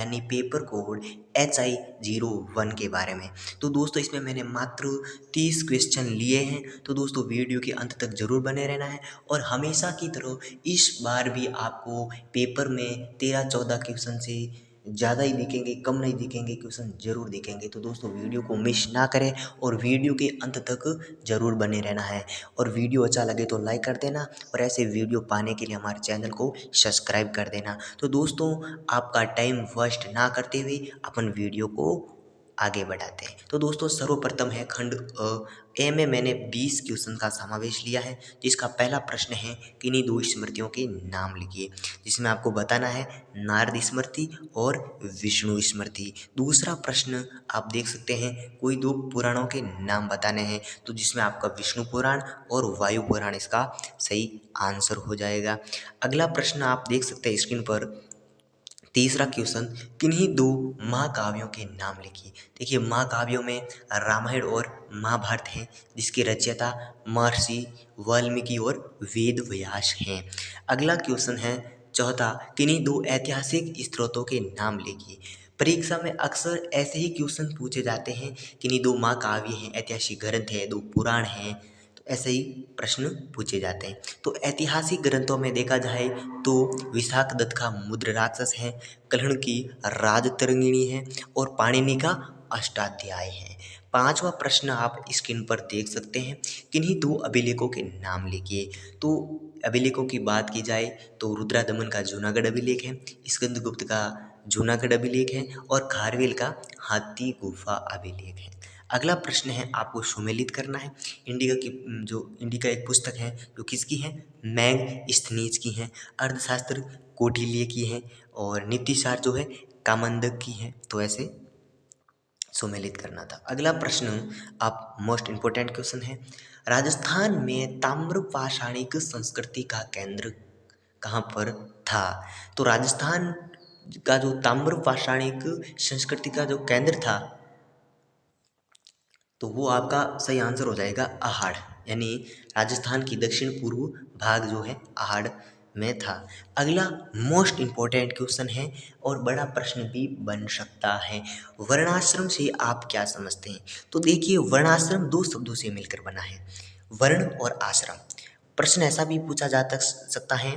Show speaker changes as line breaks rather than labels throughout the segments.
यानी paper code HI01 के बारे में। तो दोस्तों इसमें मैंने मात्र 30 क्वेश्चन लिए हैं। तो दोस्तों वीडियो के अंत तक ज़रूर बने रहना है और हमेशा की तरह इस बार भी आपको पेपर में 13-14 क्वेश्चन से ज़्यादा ही दिखेंगे, कम नहीं दिखेंगे, क्वेश्चन ज़रूर दिखेंगे। तो दोस्तों वीडियो को मिस ना करें और वीडियो के अंत तक ज़रूर बने रहना है और वीडियो अच्छा लगे तो लाइक कर देना और ऐसे वीडियो पाने के लिए हमारे चैनल को सब्सक्राइब कर देना। तो दोस्तों आपका टाइम वेस्ट ना करते हुए अपन वीडियो को आगे बढ़ाते हैं। तो दोस्तों सर्वप्रथम है खंड ए में मैंने 20 क्वेश्चन का समावेश लिया है, जिसका पहला प्रश्न है किन्हीं दो स्मृतियों के नाम लिखिए, जिसमें आपको बताना है नारद स्मृति और विष्णु स्मृति। दूसरा प्रश्न आप देख सकते हैं कोई दो पुराणों के नाम बताने हैं, तो जिसमें आपका विष्णु पुराण और वायु पुराण इसका सही आंसर हो जाएगा। अगला प्रश्न आप देख सकते हैं स्क्रीन पर, तीसरा क्वेश्चन किन्हीं दो महाकाव्यों के नाम लिखिए। देखिए महाकाव्यों में रामायण और महाभारत हैं, जिसके रचयिता महर्षि वाल्मीकि और वेद व्यास हैं। अगला क्वेश्चन है चौथा, किन्हीं दो ऐतिहासिक स्रोतों के नाम लिखिए। परीक्षा में अक्सर ऐसे ही क्वेश्चन पूछे जाते हैं, किन्हीं दो महाकाव्य हैं, ऐतिहासिक ग्रंथ है, दो पुराण हैं, तो ऐसे ही प्रश्न पूछे जाते हैं। तो ऐतिहासिक ग्रंथों में देखा जाए तो विशाखदत्त का मुद्र राक्षस है, कल्हण की राजतरंगिणी है और पाणिनि का अष्टाध्याय है। पांचवा प्रश्न आप स्क्रीन पर देख सकते हैं, किन्हीं दो अभिलेखों के नाम लिखिए। तो अभिलेखों की बात की जाए तो रुद्रादमन का जूनागढ़ अभिलेख है, स्कंदगुप्त का जूनागढ़ अभिलेख है और खारवेल का हाथी गुफा अभिलेख है। अगला प्रश्न है आपको सुमेलित करना है। इंडिका एक पुस्तक है जो किसकी है, मैगस्थनीज की है। अर्थशास्त्र कौटिल्य की है और नीतिशास्त्र जो है कामंदक की है। तो ऐसे सुमेलित करना था। अगला प्रश्न आप मोस्ट इम्पोर्टेंट क्वेश्चन है, राजस्थान में ताम्रपाषाणिक संस्कृति का केंद्र कहाँ पर था। तो राजस्थान का जो ताम्रपाषाणिक संस्कृति का जो केंद्र था, तो वो आपका सही आंसर हो जाएगा अहाड़, यानी राजस्थान की दक्षिण पूर्व भाग जो है अहाड़ में था। अगला मोस्ट इम्पोर्टेंट क्वेश्चन है और बड़ा प्रश्न भी बन सकता है, वर्णाश्रम से आप क्या समझते हैं। तो देखिए वर्णाश्रम दो शब्दों से मिलकर बना है, वर्ण और आश्रम। प्रश्न ऐसा भी पूछा जा सकता है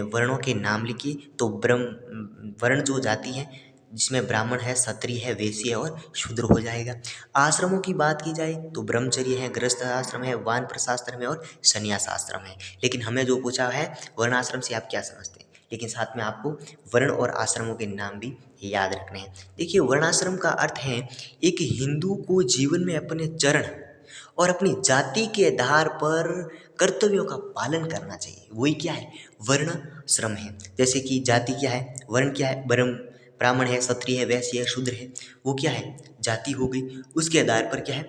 वर्णों के नाम लिखिए, तो ब्रह्म वर्ण जो जाति है जिसमें ब्राह्मण है, क्षत्रिय है, वैश्य है और शूद्र हो जाएगा। आश्रमों की बात की जाए तो ब्रह्मचर्य है, गृहस्थ आश्रम है, वानप्रस्थ आश्रम है और संन्यास आश्रम है। लेकिन हमें जो पूछा है वर्णाश्रम से आप क्या समझते हैं, लेकिन साथ में आपको वर्ण और आश्रमों के नाम भी याद रखने हैं। देखिए वर्णाश्रम का अर्थ है एक हिंदू को जीवन में अपने चरण और अपनी जाति के आधार पर कर्तव्यों का पालन करना चाहिए, वही क्या है वर्ण श्रम है। जैसे कि जाति क्या है, वर्ण क्या है, ब्राह्मण है, क्षत्रिय है, वैश्य है, शूद्र है, वो क्या है जाति हो गई। उसके आधार पर क्या है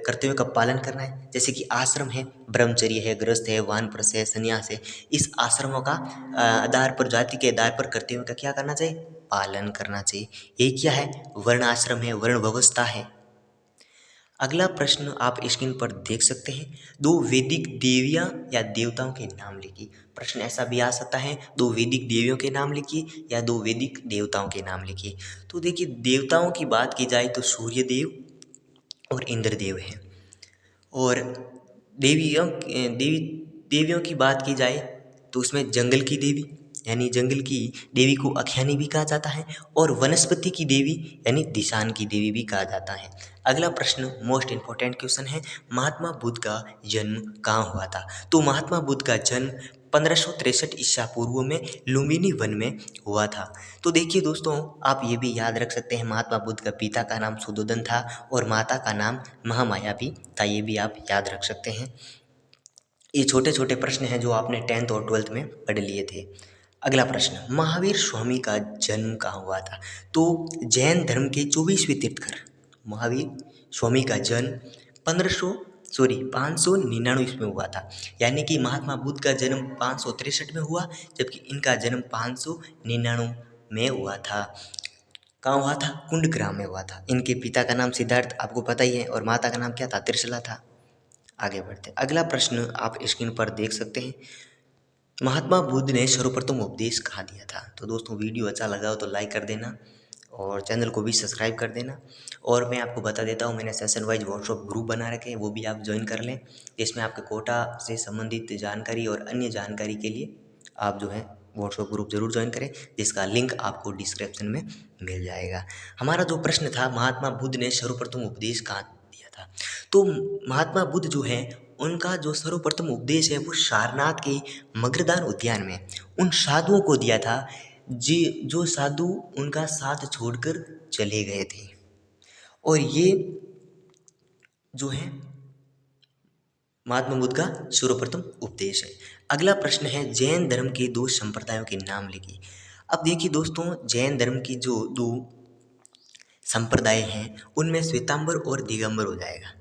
कर्तव्यों का पालन करना है। जैसे कि आश्रम है, ब्रह्मचर्य है, गृहस्थ है, वानप्रस्थ है, संन्यास है, इस आश्रमों का आधार पर जाति के आधार पर कर्तव्यों का क्या करना चाहिए, पालन करना चाहिए। ये क्या है वर्ण आश्रम है, वर्ण व्यवस्था है। अगला प्रश्न आप स्क्रीन पर देख सकते हैं, दो वैदिक देवियां या देवताओं के नाम लिखिए। प्रश्न ऐसा भी आ सकता है दो वैदिक देवियों के नाम लिखिए या दो वैदिक देवताओं के नाम लिखिए। तो देखिए देवताओं की बात की जाए तो सूर्य देव और इंद्रदेव हैं, और देवियों की बात की जाए तो उसमें जंगल की देवी यानी जंगल की देवी को अख्यानी भी कहा जाता है और वनस्पति की देवी यानी दिशान की देवी भी कहा जाता है। अगला प्रश्न मोस्ट इम्पोर्टेंट क्वेश्चन है, महात्मा बुद्ध का जन्म कहाँ हुआ था। तो महात्मा बुद्ध का जन्म 1563 ईसा पूर्व में लुम्बिनी वन में हुआ था। तो देखिए दोस्तों आप ये भी याद रख सकते हैं महात्मा बुद्ध का पिता का नाम सुद्धोधन था और माता का नाम महामाया भी था, ये भी आप याद रख सकते हैं। ये छोटे छोटे प्रश्न हैं जो आपने 10th और 12th में पढ़ लिए थे। अगला प्रश्न, महावीर स्वामी का जन्म कहाँ हुआ था। तो जैन धर्म के 24वें तीर्थंकर महावीर स्वामी का जन्म 599 में हुआ था, यानी कि महात्मा बुद्ध का जन्म 563 में हुआ जबकि इनका जन्म 599 में हुआ था। कहाँ हुआ था, कुंडग्राम में हुआ था। इनके पिता का नाम सिद्धार्थ आपको पता ही है और माता का नाम क्या था, त्रिशला था। आगे बढ़ते हैं, अगला प्रश्न आप स्क्रीन पर देख सकते हैं, महात्मा बुद्ध ने सर्वप्रथम उपदेश कहाँ दिया था। तो दोस्तों वीडियो अच्छा लगा हो तो लाइक कर देना और चैनल को भी सब्सक्राइब कर देना। और मैं आपको बता देता हूँ, मैंने सेशन वाइज व्हाट्सअप ग्रुप बना रखे हैं, वो भी आप ज्वाइन कर लें, जिसमें आपके कोटा से संबंधित जानकारी और अन्य जानकारी के लिए आप जो है व्हाट्सअप ग्रुप जरूर ज्वाइन करें, जिसका लिंक आपको डिस्क्रिप्शन में मिल जाएगा। हमारा जो प्रश्न था, महात्मा बुद्ध ने सर्वप्रथम उपदेश कहाँ दिया था? तो महात्मा बुद्ध जो है, उनका जो सर्वप्रथम उपदेश है वो सारनाथ के मग्रदान उद्यान में उन साधुओं को दिया था जी, जो साधु उनका साथ छोड़कर चले गए थे। और ये जो है महात्मा बुद्ध का सर्वप्रथम उपदेश है। अगला प्रश्न है, जैन धर्म के दो संप्रदायों के नाम लिखिए। अब देखिए दोस्तों, जैन धर्म की जो दो संप्रदाय हैं उनमें श्वेतांबर और दिगंबर हो जाएगा।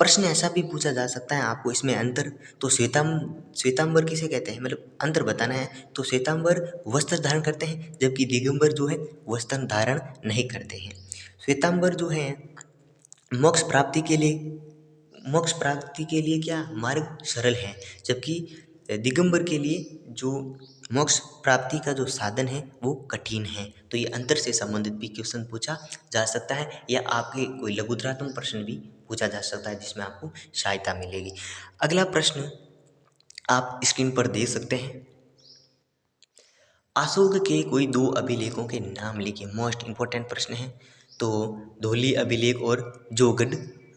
प्रश्न ऐसा भी पूछा जा सकता है आपको इसमें अंतर, तो श्वेतांबर किसे कहते हैं, मतलब अंतर बताना है। तो श्वेतांबर वस्त्र धारण करते हैं, जबकि दिगंबर जो है वस्त्र धारण नहीं करते हैं। श्वेतांबर जो है मोक्ष प्राप्ति के लिए क्या मार्ग सरल है, जबकि दिगंबर के लिए जो मोक्ष प्राप्ति का जो साधन है वो कठिन है। तो ये अंतर से संबंधित भी क्वेश्चन पूछा जा सकता है, या आपके कोई लघुतरात्मक प्रश्न भी पूछा जा सकता है, जिसमें आपको सहायता मिलेगी। अगला प्रश्न आप स्क्रीन पर देख सकते हैं, अशोक के कोई दो अभिलेखों के नाम लिखिए। मोस्ट इंपॉर्टेंट प्रश्न है। तो धौली अभिलेख और जोगढ़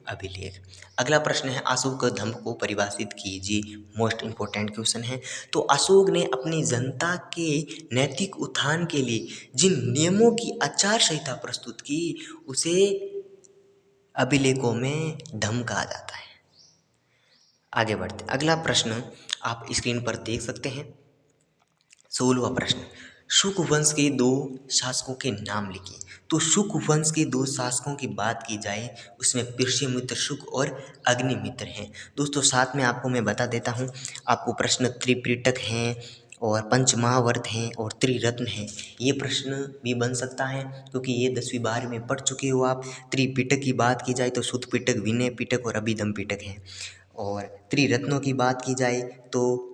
अभिलेख। अगला प्रश्न है, अशोक धर्म को परिभाषित कीजिए। मोस्ट इंपॉर्टेंट क्वेश्चन है। तो अशोक ने अपनी जनता के नैतिक उत्थान के लिए जिन नियमों की आचार संहिता प्रस्तुत की, उसे अभिलेखों में धम्म कहा जाता है। आगे बढ़ते, अगला प्रश्न आप स्क्रीन पर देख सकते हैं। 16वां प्रश्न, शुक वंश के दो शासकों के नाम लिखिए। तो शुक वंश के दो शासकों की बात की जाए, उसमें पुष्यमित्र शुक और अग्निमित्र हैं। दोस्तों साथ में आपको मैं बता देता हूँ, आपको प्रश्न त्रिपिटक हैं और पंचमहावर्त हैं और त्रिरत्न हैं, ये प्रश्न भी बन सकता है, क्योंकि ये 10वीं 12वीं में पढ़ चुके हो आप। त्रिपिटक की बात की जाए तो सुत पिटक, विनय पिटक और अभिधम पिटक हैं। और त्रिरत्नों की बात की जाए तो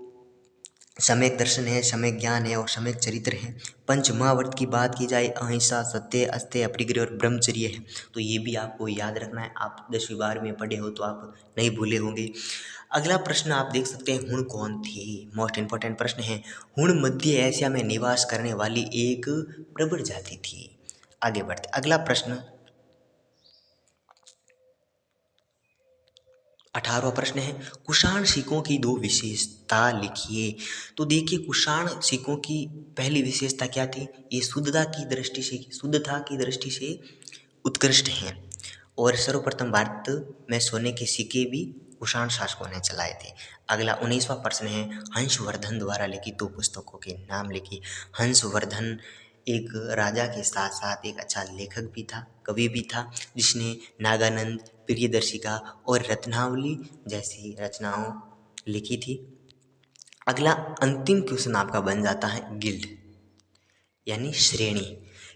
सम्यक दर्शन है, सम्यक ज्ञान है और सम्यक चरित्र है। पंचमहावर्त की बात की जाए, अहिंसा, सत्य, अस्त्य, अपरिग्रह और ब्रह्मचर्य है। तो ये भी आपको याद रखना है, आप 10वीं 12वीं में पढ़े हो तो आप नहीं भूले होंगे। अगला प्रश्न आप देख सकते हैं, हुण कौन थे? मोस्ट इंपॉर्टेंट प्रश्न है। हुण मध्य एशिया में निवास करने वाली एक प्रबल जाति थी। आगे बढ़ते, अगला प्रश्न 18वां प्रश्न है, कुषाण सिखों की दो विशेषता लिखिए। तो देखिए, कुषाण सिखों की पहली विशेषता क्या थी? ये शुद्धता की दृष्टि से उत्कृष्ट हैं, और सर्वप्रथम भारत में सोने के सिक्के भी कुषाण शासकों ने चलाए थे। अगला 19वां प्रश्न है, हंसवर्धन द्वारा लिखित दो पुस्तकों के नाम लिखिए। हंसवर्धन एक राजा के साथ साथ एक अच्छा लेखक भी था, कवि भी था, जिसने नागानंद, प्रियदर्शिका और रत्नावली जैसी रचनाओं लिखी थी। अगला अंतिम क्वेश्चन आपका बन जाता है गिल्ड यानी श्रेणी,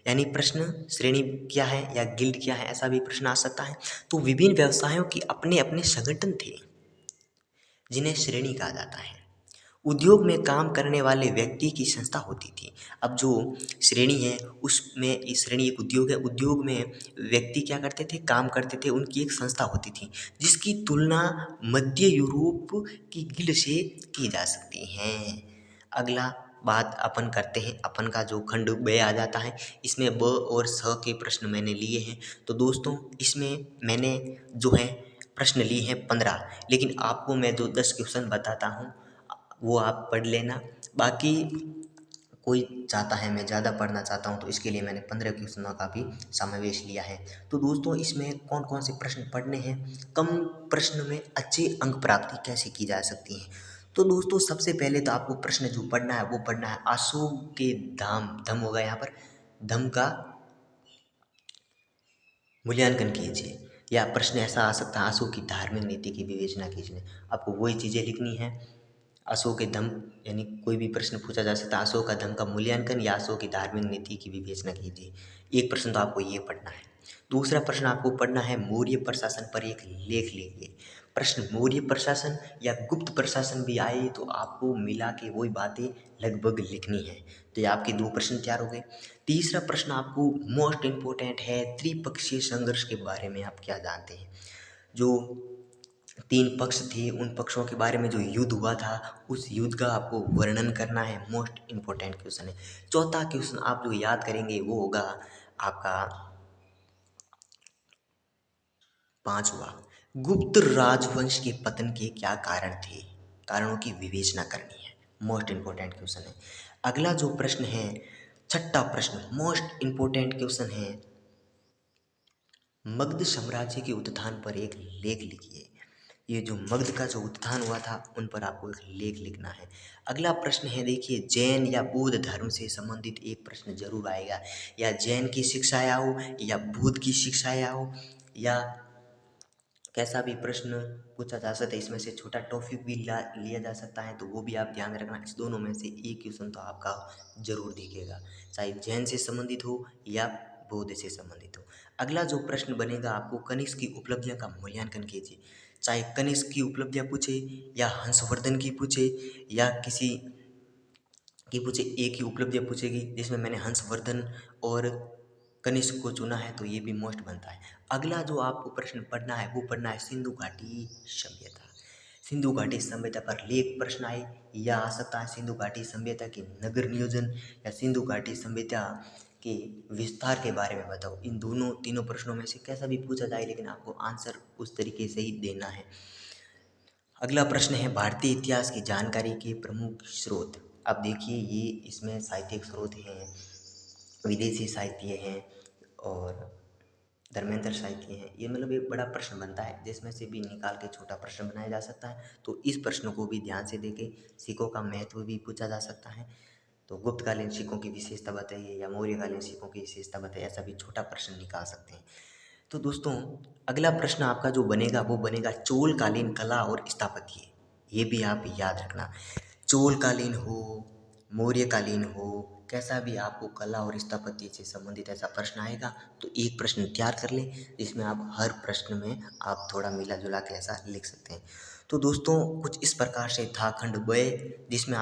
यानी प्रश्न श्रेणी क्या है या गिल्ड क्या है, ऐसा भी प्रश्न आ सकता है। तो विभिन्न व्यवसायों की अपने अपने संगठन थे, जिन्हें श्रेणी कहा जाता है। उद्योग में काम करने वाले व्यक्ति की संस्था होती थी। अब जो श्रेणी है उसमें, इस श्रेणी एक उद्योग है, उद्योग में व्यक्ति क्या करते थे, काम करते थे, उनकी एक संस्था होती थी, जिसकी तुलना मध्य यूरोप की गिल्ड से की जा सकती है। अगला बात अपन करते हैं, अपन का जो खंड ब आ जाता है, इसमें ब और स के प्रश्न मैंने लिए हैं। तो दोस्तों इसमें मैंने जो है प्रश्न लिए हैं 15, लेकिन आपको मैं जो 10 क्वेश्चन बताता हूँ वो आप पढ़ लेना। बाकी कोई चाहता है मैं ज़्यादा पढ़ना चाहता हूँ, तो इसके लिए मैंने 15 क्वेश्चनों का भी समावेश लिया है। तो दोस्तों इसमें कौन कौन से प्रश्न पढ़ने हैं, कम प्रश्न में अच्छे अंक प्राप्ति कैसे की जा सकती है। तो दोस्तों सबसे पहले तो आपको प्रश्न जो पढ़ना है वो पढ़ना है अशोक के धाम, धम होगा यहाँ पर, धम का मूल्यांकन कीजिए। या प्रश्न ऐसा आ सकता है, अशोक की धार्मिक नीति की विवेचना कीजिए। आपको वही चीज़ें लिखनी है। अशोक के धम्म यानी कोई भी प्रश्न पूछा जा सकता है, अशोक का धम्म का मूल्यांकन या अशोक की धार्मिक नीति की विवेचना कीजिए। एक प्रश्न तो आपको ये पढ़ना है। दूसरा प्रश्न आपको पढ़ना है मौर्य प्रशासन पर एक लेख लिखिए। प्रश्न मौर्य प्रशासन या गुप्त प्रशासन भी आए तो आपको मिला के वही बातें लगभग लिखनी है। तो ये आपके दो प्रश्न तैयार हो गए। तीसरा प्रश्न आपको मोस्ट इम्पोर्टेंट है, त्रिपक्षीय संघर्ष के बारे में आप क्या जानते हैं। जो तीन पक्ष थे उन पक्षों के बारे में जो युद्ध हुआ था उस युद्ध का आपको वर्णन करना है, मोस्ट इम्पोर्टेंट क्वेश्चन है। चौथा क्वेश्चन आप जो याद करेंगे वो होगा आपका पांचवा, गुप्त राजवंश के पतन के क्या कारण थे, कारणों की विवेचना करनी है, मोस्ट इम्पोर्टेंट क्वेश्चन है। अगला जो प्रश्न है, छठा प्रश्न मोस्ट इम्पोर्टेंट क्वेश्चन है, मगध साम्राज्य के उत्थान पर एक लेख लिखिए। ये जो मगध का जो उत्थान हुआ था उन पर आपको एक लेख लिखना है। अगला प्रश्न है देखिए, जैन या बौद्ध धर्म से संबंधित एक प्रश्न जरूर आएगा, या जैन की शिक्षाएं आओ या बुद्ध की शिक्षाएं आओ या कैसा भी प्रश्न पूछा जा सकता है। इसमें से छोटा टॉपिक भी लिया जा सकता है, तो वो भी आप ध्यान रखना। इस दोनों में से एक क्वेश्चन तो आपका जरूर दिखेगा, चाहे जैन से संबंधित हो या बौद्ध से संबंधित हो। अगला जो प्रश्न बनेगा, आपको कनिष्क की उपलब्धियों का मूल्यांकन कीजिए। चाहे कनिष्क की उपलब्धियां पूछे या हंसवर्धन की पूछे या किसी की पूछे, एक ही उपलब्धियां पूछेगी, जिसमें मैंने हंसवर्धन और कनिष्क को चुना है तो ये भी मोस्ट बनता है। अगला जो आपको प्रश्न पढ़ना है वो पढ़ना है सिंधु घाटी सभ्यता। सिंधु घाटी सभ्यता पर लेख प्रश्न आए या आ सकता है सिंधु घाटी सभ्यता के नगर नियोजन या सिंधु घाटी सभ्यता के विस्तार के बारे में बताओ। इन दोनों तीनों प्रश्नों में से कैसा भी पूछा जाए, लेकिन आपको आंसर उस तरीके से ही देना है। अगला प्रश्न है भारतीय इतिहास की जानकारी के प्रमुख स्रोत। अब देखिए ये इसमें साहित्यिक स्रोत हैं, विदेशी साहित्य हैं और धर्मेंद्र साहित्य हैं। ये मतलब एक बड़ा प्रश्न बनता है जिसमें से भी निकाल के छोटा प्रश्न बनाया जा सकता है। तो इस प्रश्न को भी ध्यान से देखें। सिक्कों का महत्व भी पूछा जा सकता है, तो गुप्तकालीन सिक्कों की विशेषता बताइए या मौर्यकालीन सिक्कों की विशेषता बताइए, ऐसा भी छोटा प्रश्न निकाल सकते हैं। तो दोस्तों अगला प्रश्न आपका जो बनेगा वो बनेगा चोलकालीन कला और स्थापत्य। ये भी आप याद रखना, चोलकालीन हो मौर्यकालीन हो, कैसा भी आपको कला और स्थापत्य से संबंधित ऐसा प्रश्न आएगा तो एक प्रश्न तैयार कर लें, जिसमें आप हर प्रश्न में आप थोड़ा मिला जुला के ऐसा लिख सकते हैं। तो दोस्तों कुछ इस प्रकार से था खंड ब, जिसमें आप